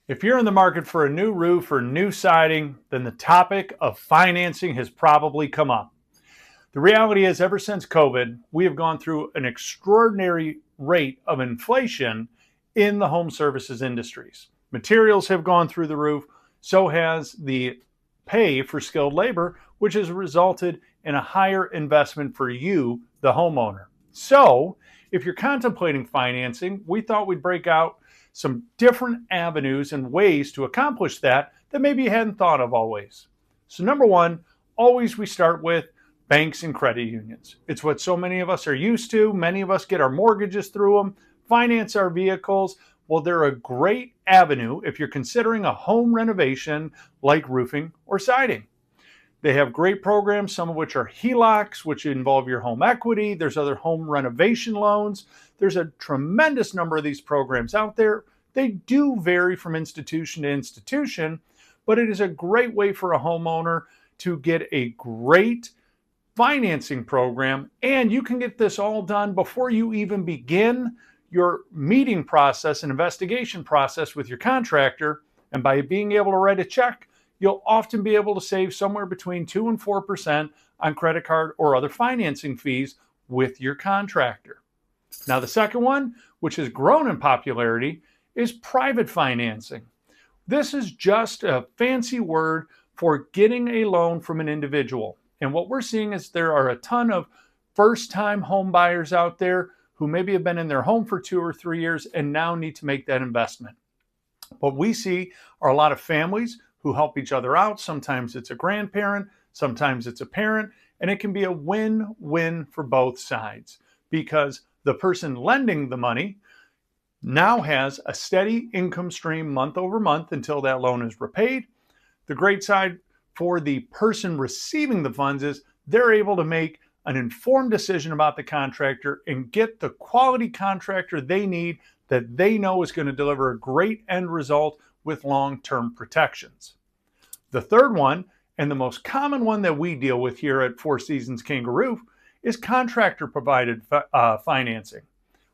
If you're in the market for a new roof or new siding, then the topic of financing has probably come up. The reality is, ever since COVID, we have gone through an extraordinary rate of inflation in the home services industries. Materials have gone through the roof, so has the pay for skilled labor, which has resulted in a higher investment for you, the homeowner. So, if you're contemplating financing, we thought we'd break out some different avenues and ways to accomplish that maybe you hadn't thought of always. So number one, always we start with banks and credit unions. It's what so many of us are used to. Many of us get our mortgages through them, finance our vehicles. Well, they're a great avenue if you're considering a home renovation like roofing or siding. They have great programs, some of which are HELOCs, which involve your home equity. There's other home renovation loans. There's a tremendous number of these programs out there. They do vary from institution to institution, but it is a great way for a homeowner to get a great financing program. And you can get this all done before you even begin your meeting process and investigation process with your contractor. And by being able to write a check, you'll often be able to save somewhere between 2 and 4% on credit card or other financing fees with your contractor. Now, the second one, which has grown in popularity, is private financing. This is just a fancy word for getting a loan from an individual. And what we're seeing is there are a ton of first-time home buyers out there who maybe have been in their home for 2 or 3 years and now need to make that investment. What we see are a lot of families who help each other out. Sometimes it's a grandparent, sometimes it's a parent, and it can be a win-win for both sides because the person lending the money now has a steady income stream month over month until that loan is repaid. The great side for the person receiving the funds is they're able to make an informed decision about the contractor and get the quality contractor they need that they know is going to deliver a great end result with long-term protections. The third one, and the most common one that we deal with here at Four Seasons Kanga Roof, is contractor-provided financing.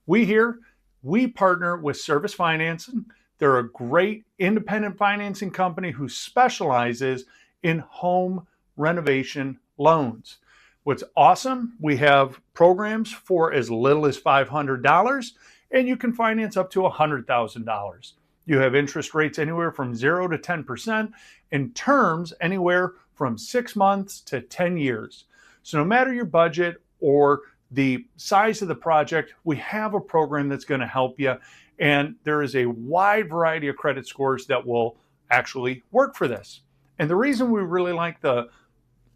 We partner with Service Financing. They're a great independent financing company who specializes in home renovation loans. What's awesome, we have programs for as little as $500, and you can finance up to $100,000. You have interest rates anywhere from 0 to 10% and terms anywhere from 6 months to 10 years. So no matter your budget or the size of the project, we have a program that's going to help you. And there is a wide variety of credit scores that will actually work for this. And the reason we really like the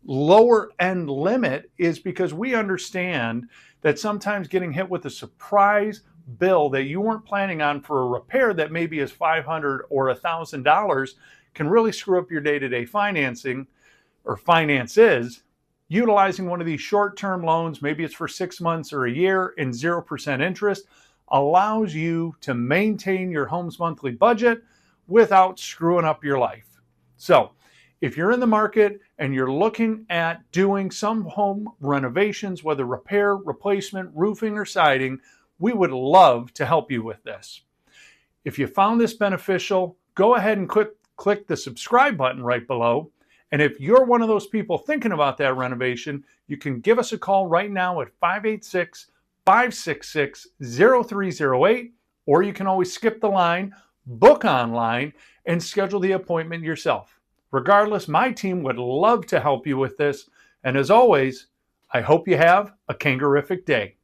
lower end limit is because we understand that sometimes getting hit with a surprise bill that you weren't planning on for a repair that maybe is $500 or $1,000 can really screw up your day-to-day financing or finances. Utilizing one of these short-term loans, maybe it's for 6 months or a year and 0% interest, allows you to maintain your home's monthly budget without screwing up your life. So if you're in the market and you're looking at doing some home renovations, whether repair, replacement, roofing, or siding, we would love to help you with this. If you found this beneficial, go ahead and click the subscribe button right below. And if you're one of those people thinking about that renovation, you can give us a call right now at 586-566-0308, or you can always skip the line, book online, and schedule the appointment yourself. Regardless, my team would love to help you with this. And as always, I hope you have a Kangerific day.